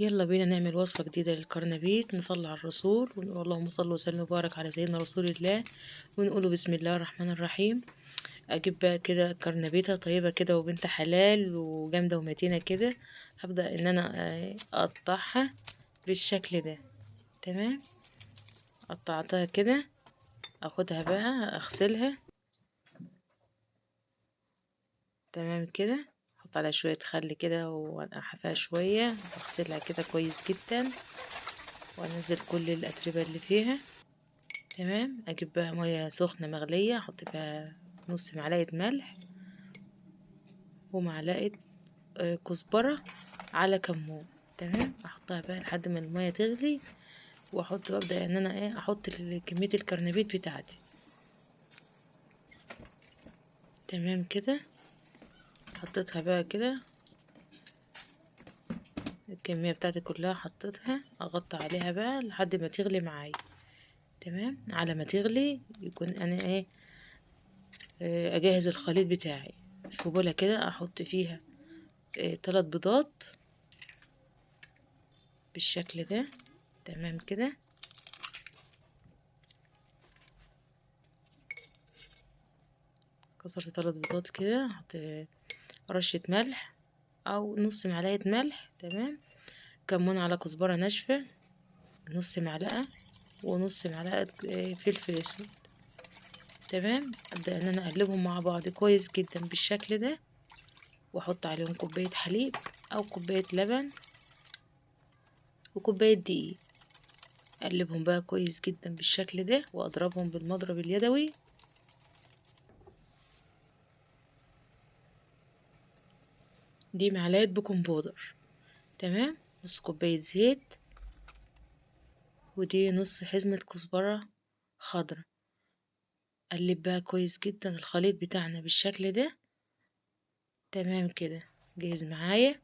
يلا بينا نعمل وصفة جديدة للكرنبيت. نصلي على الرسول ونقول اللهم صل وسلم وبارك على سيدنا رسول الله، ونقوله بسم الله الرحمن الرحيم. اجيب بقى كده كرنبيتة طيبة كده وبنت حلال وجامدة ومتينة كده. هبدأ ان انا اقطعها بالشكل ده. تمام، قطعتها كده. اخدها بقى اغسلها. تمام كده، احط عليها شوية خل كده وانقعها فيها شوية، اغسلها كده كويس جدا وانزل كل الاتربة اللي فيها. تمام، اجيب بقى ميه سخنه مغليه، احط فيها نص معلقه ملح ومعلقه كزبره على كمون. تمام، احطها بقى لحد ما الميه تغلي، واحط وابدا ان انا احط كميه الكرنبيت بتاعتي. تمام كده، حطيتها بقى كده الكميه بتاعتي كلها، حطيتها اغطي عليها بقى لحد ما تغلي معايا. تمام، على ما تغلي يكون انا اجهز الخليط بتاعي في بوله كده، احط فيها 3 بيضات بالشكل ده. تمام كده، كسرت 3 بيضات كده، احط رشة ملح او نص معلقة ملح. تمام، كمون على كزبرة ناشفة نص معلقة، ونص معلقة فلفل اسود. تمام، ابدأ ان انا اقلبهم مع بعض كويس جدا بالشكل ده، واحط عليهم كوباية حليب او كوباية لبن وكوباية دقيق. اقلبهم بقى كويس جدا بالشكل ده، واضربهم بالمضرب اليدوي. دي معلقة بيكنج بودر. تمام، نص كوباية زيت، ودي نص حزمة كزبرة خضرا. قلب بقى كويس جدا الخليط بتاعنا بالشكل ده. تمام كده، جاهز معايا.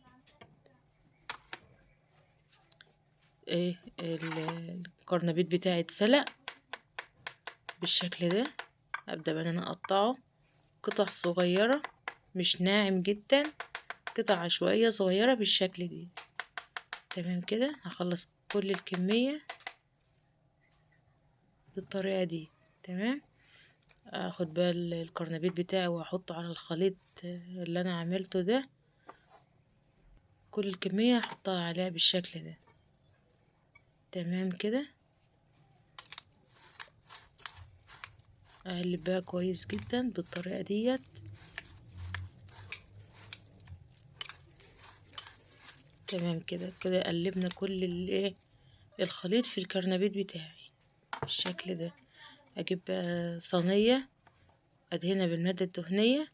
الكرنبيت بتاعي اتسلق بالشكل ده. ابدا بقى انا اقطعه قطع صغيرة، مش ناعم جدا، قطع عشوائية صغيرة بالشكل دي. تمام كده، هخلص كل الكمية بالطريقة دي. تمام، اخد بقى الكرنبيت بتاعي واحطه على الخليط اللي انا عملته ده. كل الكمية احطها عليها بالشكل ده. تمام كده، اقلب بقى كويس جدا بالطريقة ديت. تمام كده، كده قلبنا كل الخليط في الكرنبيت بتاعي بالشكل ده. اجيب بقى صينية ادهنها بالمادة الدهنية،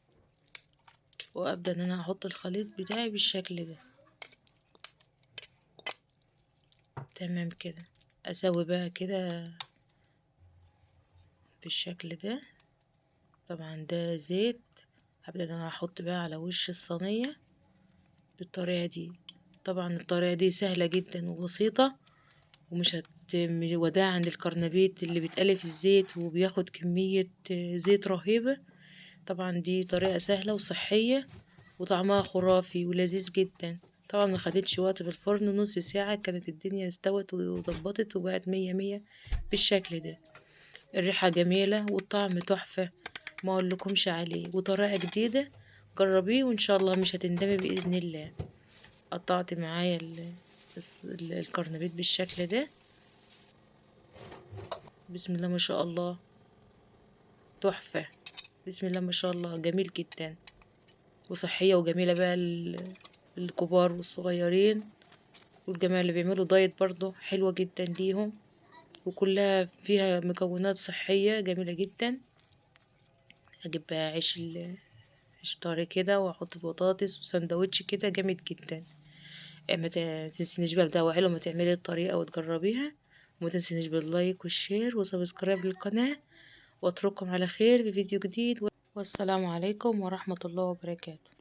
وابدأ ان انا احط الخليط بتاعي بالشكل ده. تمام كده، اسوي بقى كده بالشكل ده. طبعا ده زيت، هبدأ ان انا احط بقى على وش الصينية بالطريقة دي. طبعا الطريقة دي سهلة جدا وبسيطة، ومش وداع عند الكرنبيت اللي بيتقلي في الزيت وبياخد كمية زيت رهيبة. طبعا دي طريقة سهلة وصحية وطعمها خرافي ولذيذ جدا. طبعا ما خدتش وقت في الفرن، نص ساعة كانت الدنيا استوت وظبطت وبقت مية مية بالشكل ده. الريحة جميلة والطعم تحفة، ما اقولكمش عليه، وطريقة جديدة. جربيه وان شاء الله مش هتندمي بإذن الله. قطعت معايا الكرنبيت بالشكل ده. بسم الله ما شاء الله، تحفة. بسم الله ما شاء الله، جميل جدا وصحية وجميلة بقى للكبار والصغيرين والجماعة اللي بيعملوا دايت برضو حلوة جدا ليهم، وكلها فيها مكونات صحية جميلة جدا. هجيب بقى عيش طري كده واحط في بطاطس وسندوتش كده جامد جدا. ما تنسينيش بقى بدعوة حلوة ما تعملي الطريقة وتجربيها، وما تنسينيش باللايك والشير وسبسكرايب للقناة، واترككم على خير في فيديو جديد، والسلام عليكم ورحمة الله وبركاته.